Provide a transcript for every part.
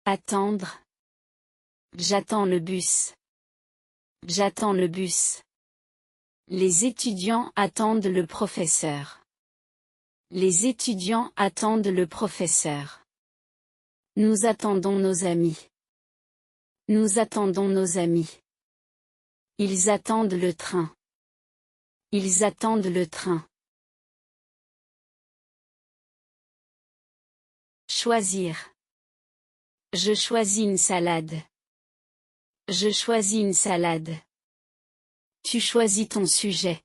Attendre. J'attends le bus. J'attends le bus. Les étudiants attendent le professeur. Les étudiants attendent le professeur. Nous attendons nos amis. Nous attendons nos amis. Ils attendent le train. Ils attendent le train. Choisir. Je choisis une salade. Je choisis une salade. Tu choisis ton sujet.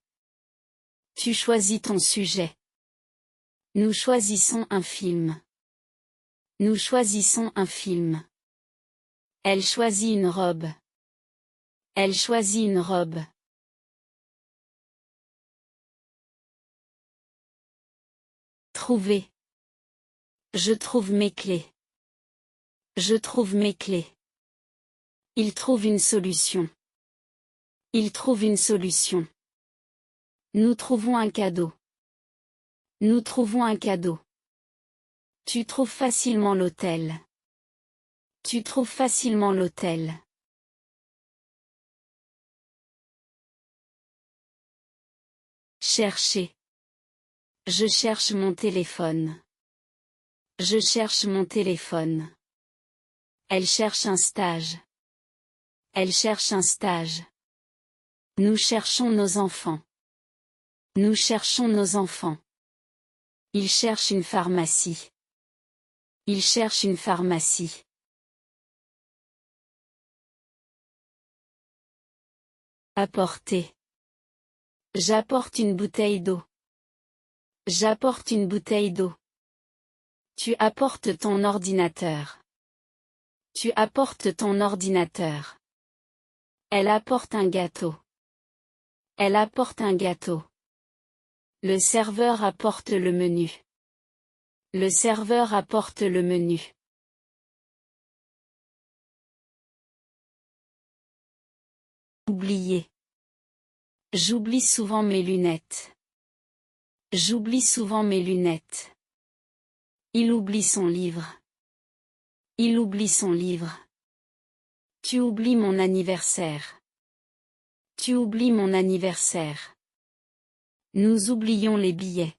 Tu choisis ton sujet. Nous choisissons un film. Nous choisissons un film. Elle choisit une robe. Elle choisit une robe. Trouver. Je trouve mes clés. Je trouve mes clés. Il trouve une solution. Il trouve une solution. Nous trouvons un cadeau. Nous trouvons un cadeau. Tu trouves facilement l'hôtel. Tu trouves facilement l'hôtel. Chercher. Je cherche mon téléphone. Je cherche mon téléphone. Elle cherche un stage. Elle cherche un stage. Nous cherchons nos enfants. Nous cherchons nos enfants. Il cherche une pharmacie. Il cherche une pharmacie. Apporter. J'apporte une bouteille d'eau. J'apporte une bouteille d'eau. Tu apportes ton ordinateur. Tu apportes ton ordinateur. Elle apporte un gâteau. Elle apporte un gâteau. Le serveur apporte le menu. Le serveur apporte le menu. Oublier. J'oublie souvent mes lunettes. J'oublie souvent mes lunettes. Il oublie son livre. Il oublie son livre. Tu oublies mon anniversaire. Tu oublies mon anniversaire. Nous oublions les billets.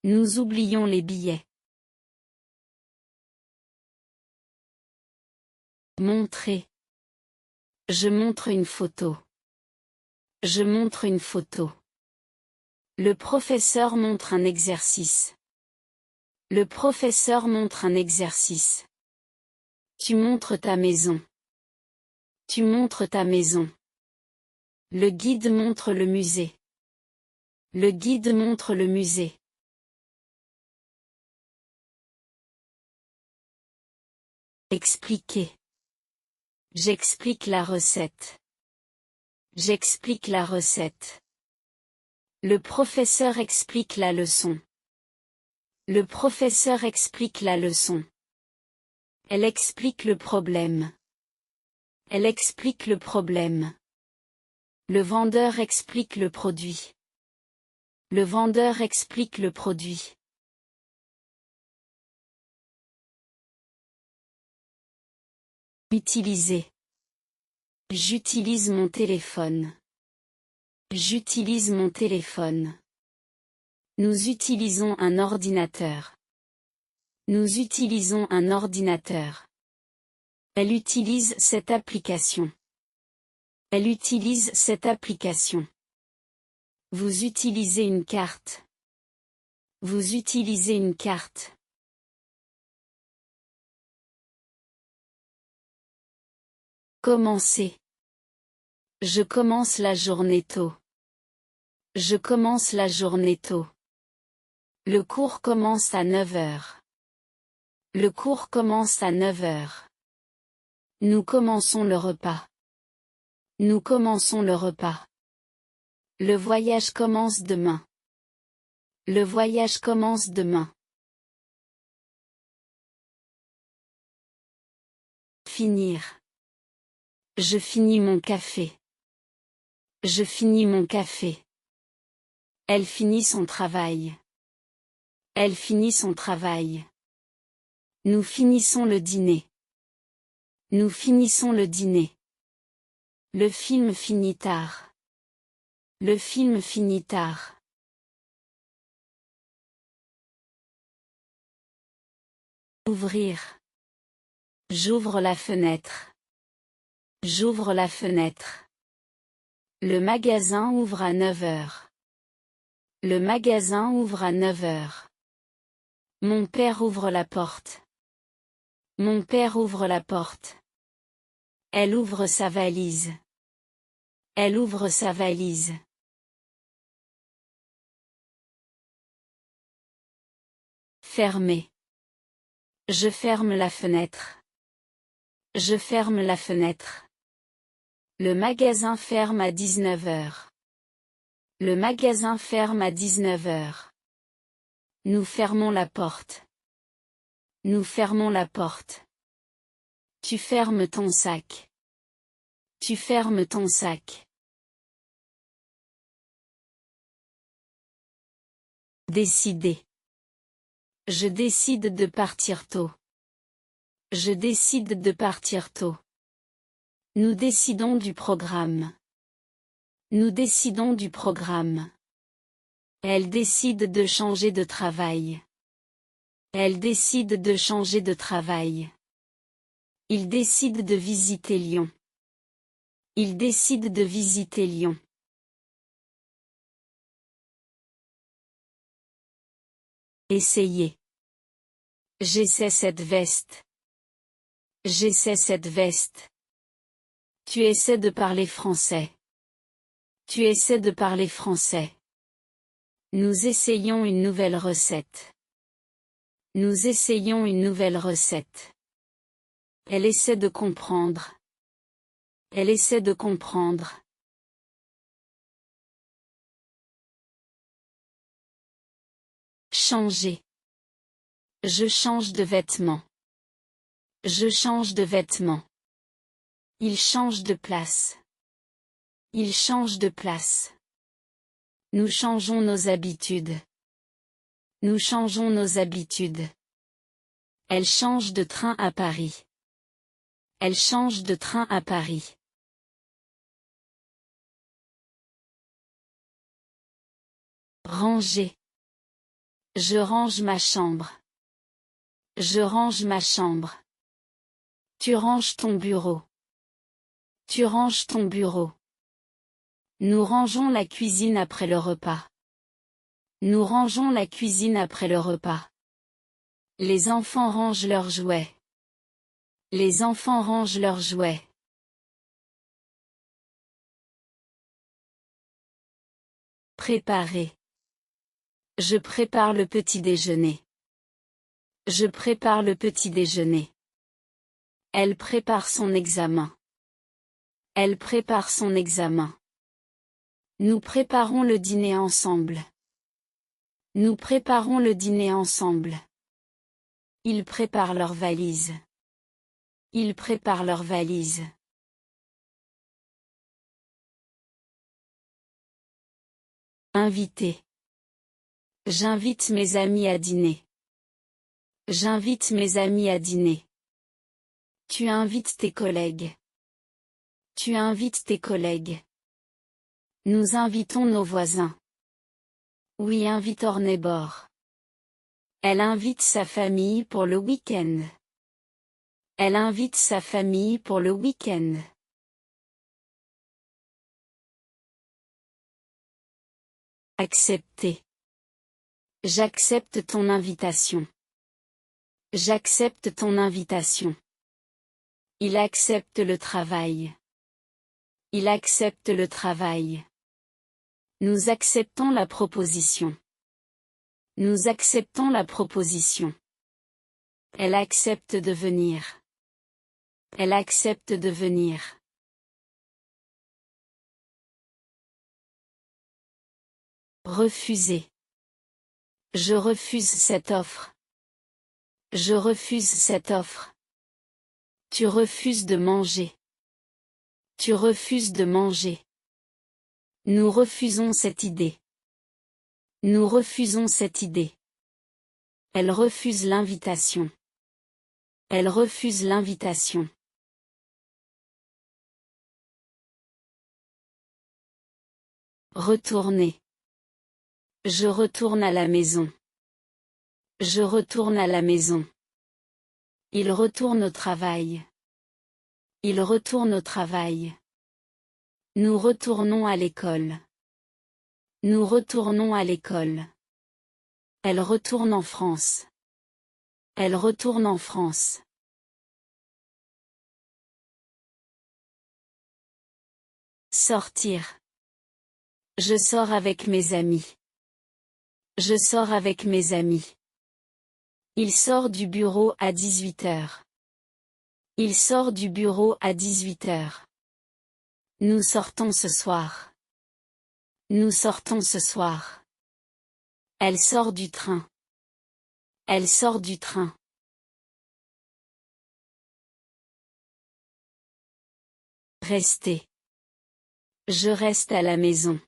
Nous oublions les billets. Montrer. Je montre une photo. Je montre une photo. Le professeur montre un exercice. Le professeur montre un exercice. Tu montres ta maison. Tu montres ta maison. Le guide montre le musée. Le guide montre le musée. Expliquer. J'explique la recette. J'explique la recette. Le professeur explique la leçon. Le professeur explique la leçon. Elle explique le problème. Elle explique le problème. Le vendeur explique le produit. Le vendeur explique le produit. Utiliser. J'utilise mon téléphone. J'utilise mon téléphone. Nous utilisons un ordinateur. Nous utilisons un ordinateur. Elle utilise cette application. Elle utilise cette application. Vous utilisez une carte. Vous utilisez une carte. Commencer. Je commence la journée tôt. Je commence la journée tôt. Le cours commence à 9 heures. Le cours commence à 9 heures. Nous commençons le repas. Nous commençons le repas. Le voyage commence demain. Le voyage commence demain. Finir. Je finis mon café. Je finis mon café. Elle finit son travail. Elle finit son travail. Nous finissons le dîner. Nous finissons le dîner. Le film finit tard. Le film finit tard. Ouvrir. J'ouvre la fenêtre. J'ouvre la fenêtre. Le magasin ouvre à 9 heures. Le magasin ouvre à 9 heures. Mon père ouvre la porte. Mon père ouvre la porte. Elle ouvre sa valise. Elle ouvre sa valise. Fermer. Je ferme la fenêtre. Je ferme la fenêtre. Le magasin ferme à 19 heures. Le magasin ferme à 19 heures. Nous fermons la porte. Nous fermons la porte. Tu fermes ton sac. Tu fermes ton sac. Décider. Je décide de partir tôt. Je décide de partir tôt. Nous décidons du programme. Nous décidons du programme. Elle décide de changer de travail. Elle décide de changer de travail. Il décide de visiter Lyon. Il décide de visiter Lyon. Essayer. J'essaie cette veste. J'essaie cette veste. Tu essaies de parler français. Tu essaies de parler français. Nous essayons une nouvelle recette. Nous essayons une nouvelle recette. Elle essaie de comprendre. Elle essaie de comprendre. Changer. Je change de vêtements. Je change de vêtements. Il change de place. Il change de place. Nous changeons nos habitudes. Nous changeons nos habitudes. Elle change de train à Paris. Elle change de train à Paris. Ranger. Je range ma chambre. Je range ma chambre. Tu ranges ton bureau. Tu ranges ton bureau. Nous rangeons la cuisine après le repas. Nous rangeons la cuisine après le repas. Les enfants rangent leurs jouets. Les enfants rangent leurs jouets. Préparer. Je prépare le petit déjeuner. Je prépare le petit déjeuner. Elle prépare son examen. Elle prépare son examen. Nous préparons le dîner ensemble. Nous préparons le dîner ensemble. Ils préparent leur valise. Ils préparent leur valise. Inviter. J'invite mes amis à dîner. J'invite mes amis à dîner. Tu invites tes collègues. Tu invites tes collègues. Nous invitons nos voisins. We invite our neighbor. Elle invite sa famille pour le week-end. Elle invite sa famille pour le week-end. Accepter. J'accepte ton invitation. J'accepte ton invitation. Il accepte le travail. Il accepte le travail. Nous acceptons la proposition. Nous acceptons la proposition. Elle accepte de venir. Elle accepte de venir. Refuser. Je refuse cette offre. Je refuse cette offre. Tu refuses de manger. Tu refuses de manger. Nous refusons cette idée. Nous refusons cette idée. Elle refuse l'invitation. Elle refuse l'invitation. Retourner. Je retourne à la maison. Je retourne à la maison. Il retourne au travail. Il retourne au travail. Nous retournons à l'école. Nous retournons à l'école. Elle retourne en France. Elle retourne en France. Sortir. Je sors avec mes amis. Je sors avec mes amis. Il sort du bureau à 18 heures. Il sort du bureau à 18 heures. Nous sortons ce soir. Nous sortons ce soir. Elle sort du train. Elle sort du train. Rester. Je reste à la maison.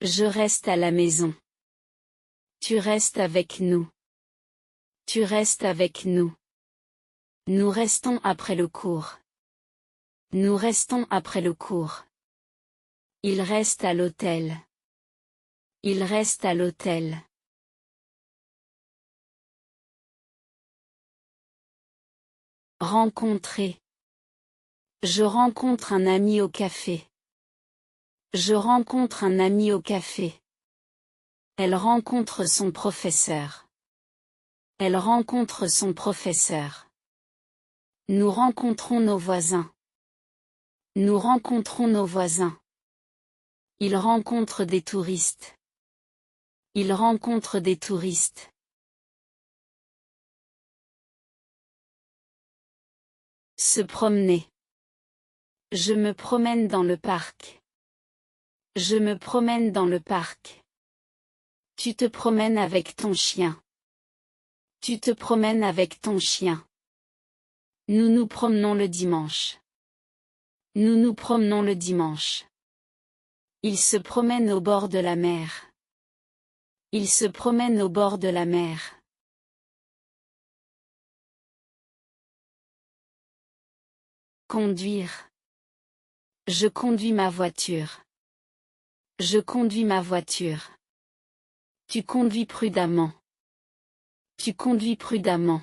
Je reste à la maison. Tu restes avec nous. Tu restes avec nous. Nous restons après le cours. Nous restons après le cours. Il reste à l'hôtel. Il reste à l'hôtel. Rencontrer. Je rencontre un ami au café. Je rencontre un ami au café. Elle rencontre son professeur. Elle rencontre son professeur. Nous rencontrons nos voisins. Nous rencontrons nos voisins. Il rencontre des touristes. Il rencontre des touristes. Se promener. Je me promène dans le parc. Je me promène dans le parc. Tu te promènes avec ton chien. Tu te promènes avec ton chien. Nous nous promenons le dimanche. Nous nous promenons le dimanche. Il se promène au bord de la mer. Il se promène au bord de la mer. Conduire. Je conduis ma voiture. Je conduis ma voiture. Tu conduis prudemment. Tu conduis prudemment.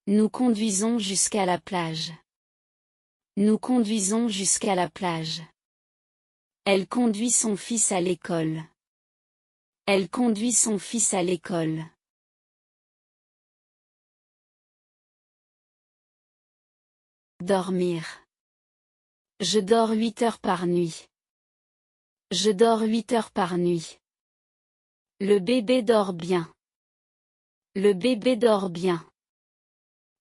Nous conduisons jusqu'à la plage. Nous conduisons jusqu'à la plage. Elle conduit son fils à l'école. Elle conduit son fils à l'école. Dormir. Je dors 8 heures par nuit. Je dors 8 heures par nuit. Le bébé dort bien. Le bébé dort bien.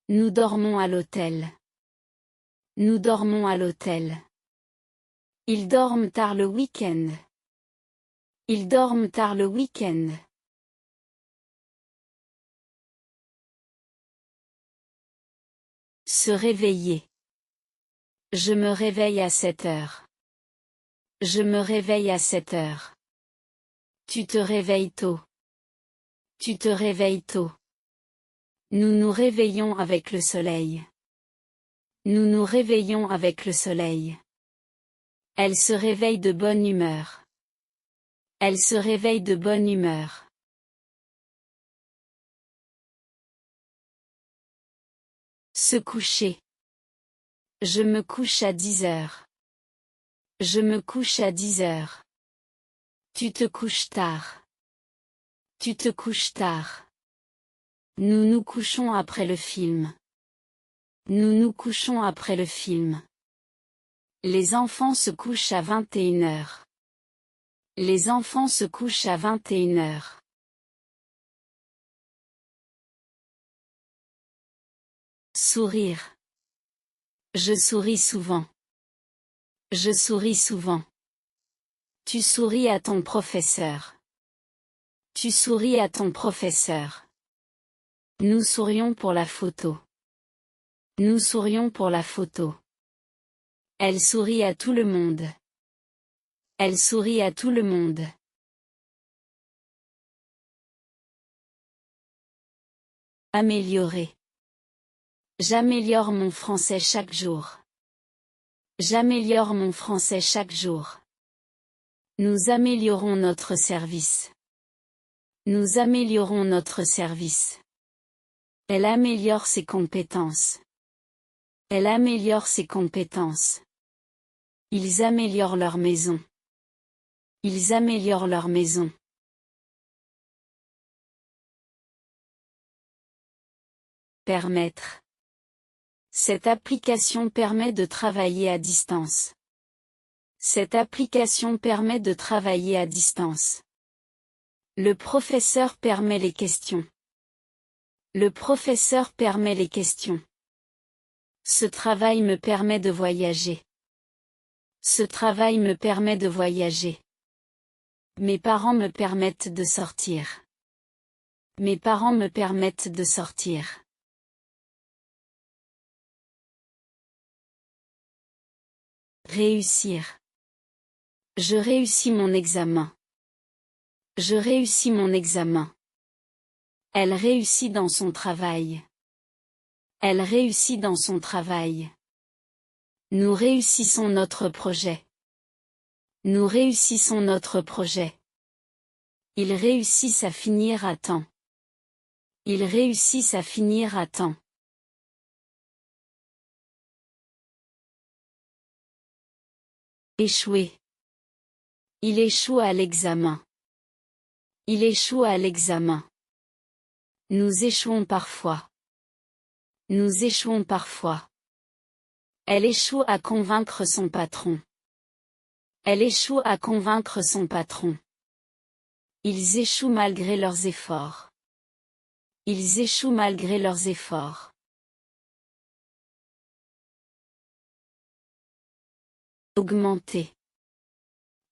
Nous dormons à l'hôtel. Nous dormons à l'hôtel. Ils dorment tard le week-end. Ils dorment tard le week-end. Se réveiller. Je me réveille à 7 heures. Je me réveille à 7 heures. Tu te réveilles tôt. Tu te réveilles tôt. Nous nous réveillons avec le soleil. Nous nous réveillons avec le soleil. Elle se réveille de bonne humeur. Elle se réveille de bonne humeur. Se coucher. Je me couche à 10 heures. Je me couche à 10 heures. Tu te couches tard. Tu te couches tard. Nous nous couchons après le film. Nous nous couchons après le film. Les enfants se couchent à 21 heures. Les enfants se couchent à 21 heures. Sourire. Je souris souvent. Je souris souvent. Tu souris à ton professeur. Tu souris à ton professeur. Nous sourions pour la photo. Nous sourions pour la photo. Elle sourit à tout le monde. Elle sourit à tout le monde. Améliorer. J'améliore mon français chaque jour. J'améliore mon français chaque jour. Nous améliorons notre service. Nous améliorons notre service. Elle améliore ses compétences. Elle améliore ses compétences. Ils améliorent leur maison. Ils améliorent leur maison. Permettre. Cette application permet de travailler à distance. Cette application permet de travailler à distance. Le professeur permet les questions. Le professeur permet les questions. Ce travail me permet de voyager. Ce travail me permet de voyager. Mes parents me permettent de sortir. Mes parents me permettent de sortir. Réussir. Je réussis mon examen. Je réussis mon examen. Elle réussit dans son travail. Elle réussit dans son travail. Nous réussissons notre projet. Nous réussissons notre projet. Ils réussissent à finir à temps. Ils réussissent à finir à temps. Échouer. Il échoue à l'examen. Il échoue à l'examen. Nous échouons parfois. Nous échouons parfois. Elle échoue à convaincre son patron. Elle échoue à convaincre son patron. Ils échouent malgré leurs efforts. Ils échouent malgré leurs efforts. Augmenter.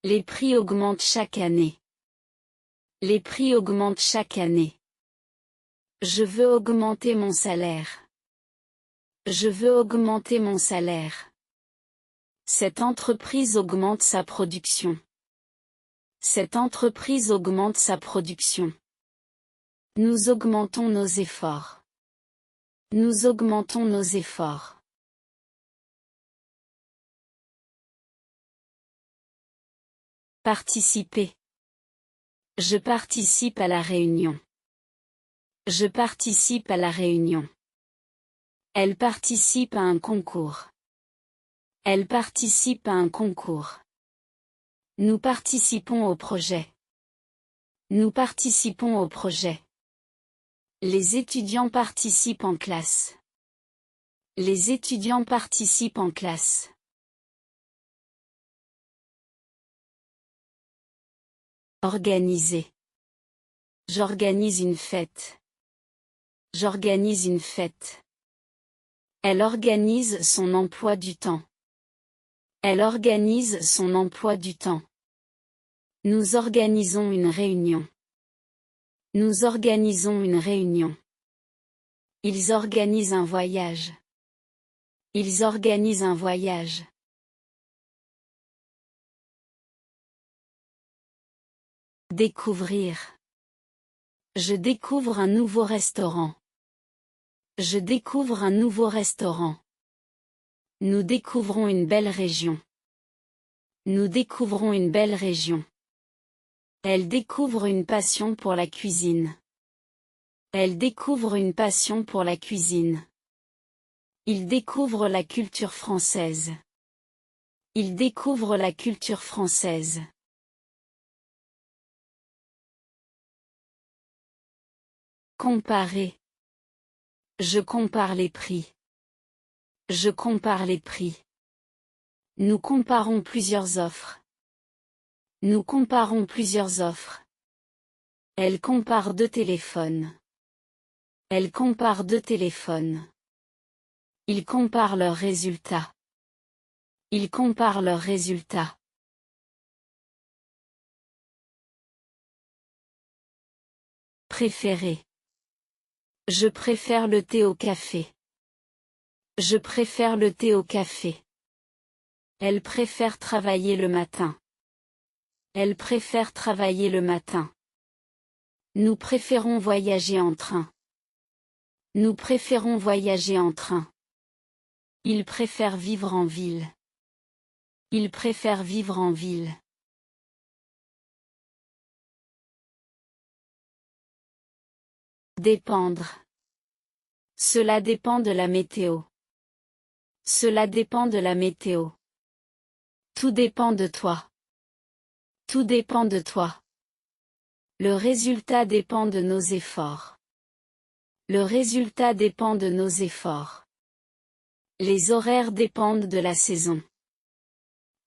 Les prix augmentent chaque année. Les prix augmentent chaque année. Je veux augmenter mon salaire. Je veux augmenter mon salaire. Cette entreprise augmente sa production. Cette entreprise augmente sa production. Nous augmentons nos efforts. Nous augmentons nos efforts. Participer. Je participe à la réunion. Je participe à la réunion. Elle participe à un concours. Elle participe à un concours. Nous participons au projet. Nous participons au projet. Les étudiants participent en classe. Les étudiants participent en classe. Organiser. J'organise une fête. J'organise une fête. Elle organise son emploi du temps. Elle organise son emploi du temps. Nous organisons une réunion. Nous organisons une réunion. Ils organisent un voyage. Ils organisent un voyage. Découvrir. Je découvre un nouveau restaurant. Je découvre un nouveau restaurant. Nous découvrons une belle région. Nous découvrons une belle région. Elle découvre une passion pour la cuisine. Elle découvre une passion pour la cuisine. Il découvre la culture française. Il découvre la culture française. Comparer. Je compare les prix. Je compare les prix. Nous comparons plusieurs offres. Nous comparons plusieurs offres. Elle compare deux téléphones. Elle compare deux téléphones. Ils comparent leurs résultats. Ils comparent leurs résultats. Préférer. Je préfère le thé au café. Je préfère le thé au café. Elle préfère travailler le matin. Elle préfère travailler le matin. Nous préférons voyager en train. Nous préférons voyager en train. Il préfère vivre en ville. Il préfère vivre en ville. Dépendre. Cela dépend de la météo. Cela dépend de la météo. Tout dépend de toi. Tout dépend de toi. Le résultat dépend de nos efforts. Le résultat dépend de nos efforts. Les horaires dépendent de la saison.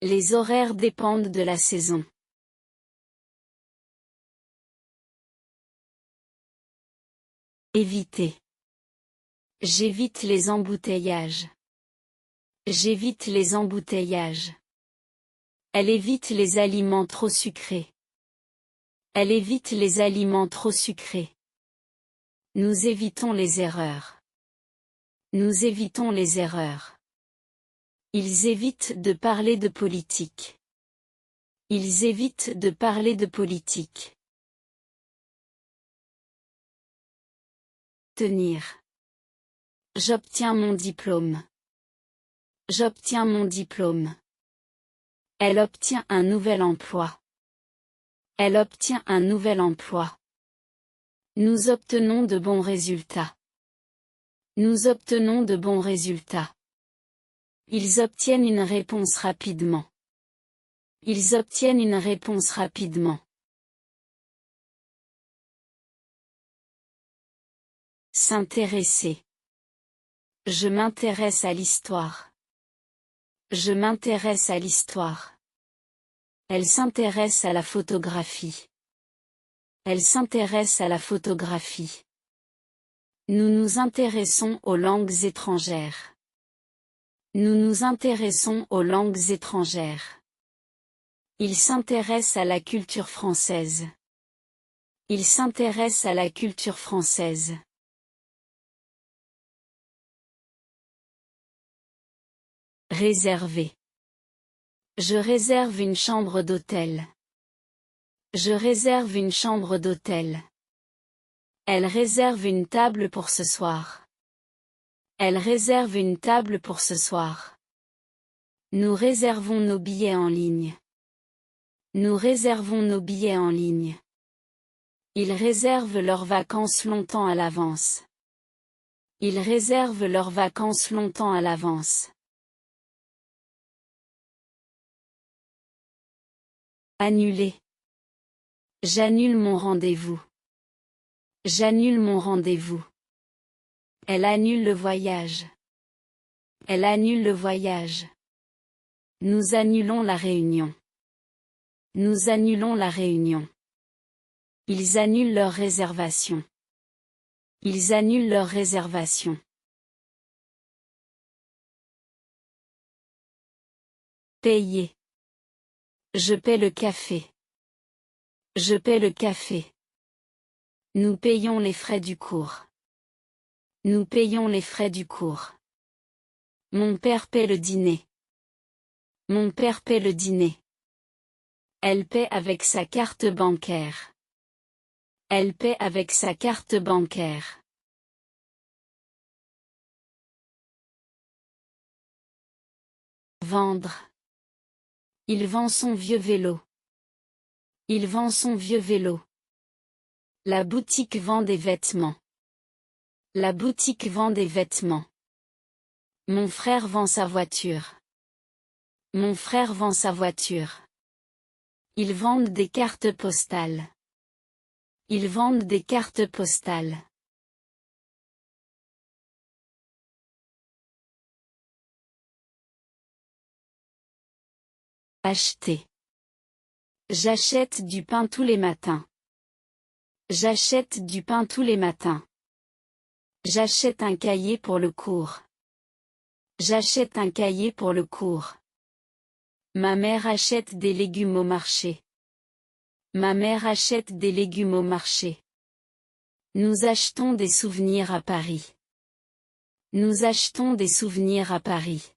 Les horaires dépendent de la saison. Éviter. J'évite les embouteillages. J'évite les embouteillages. Elle évite les aliments trop sucrés. Elle évite les aliments trop sucrés. Nous évitons les erreurs. Nous évitons les erreurs. Ils évitent de parler de politique. Ils évitent de parler de politique. Tenir. J'obtiens mon diplôme. J'obtiens mon diplôme. Elle obtient un nouvel emploi. Elle obtient un nouvel emploi. Nous obtenons de bons résultats. Nous obtenons de bons résultats. Ils obtiennent une réponse rapidement. Ils obtiennent une réponse rapidement. S'intéresser. Je m'intéresse à l'histoire. Je m'intéresse à l'histoire. Elle s'intéresse à la photographie. Elle s'intéresse à la photographie. Nous nous intéressons aux langues étrangères. Nous nous intéressons aux langues étrangères. Il s'intéresse à la culture française. Il s'intéresse à la culture française. Réserver. Je réserve une chambre d'hôtel. Je réserve une chambre d'hôtel. Elle réserve une table pour ce soir. Elle réserve une table pour ce soir. Nous réservons nos billets en ligne. Nous réservons nos billets en ligne. Ils réservent leurs vacances longtemps à l'avance. Ils réservent leurs vacances longtemps à l'avance. Annuler. J'annule mon rendez-vous. J'annule mon rendez-vous. Elle annule le voyage. Elle annule le voyage. Nous annulons la réunion. Nous annulons la réunion. Ils annulent leur réservation. Ils annulent leur réservation. Payer. Je paie le café. Je paie le café. Nous payons les frais du cours. Nous payons les frais du cours. Mon père paie le dîner. Mon père paie le dîner. Elle paie avec sa carte bancaire. Elle paie avec sa carte bancaire. Vendre. Il vend son vieux vélo. Il vend son vieux vélo. La boutique vend des vêtements. La boutique vend des vêtements. Mon frère vend sa voiture. Mon frère vend sa voiture. Ils vendent des cartes postales. Ils vendent des cartes postales. Acheter. J'achète du pain tous les matins. J'achète du pain tous les matins. J'achète un cahier pour le cours. J'achète un cahier pour le cours. Ma mère achète des légumes au marché. Ma mère achète des légumes au marché. Nous achetons des souvenirs à Paris. Nous achetons des souvenirs à Paris.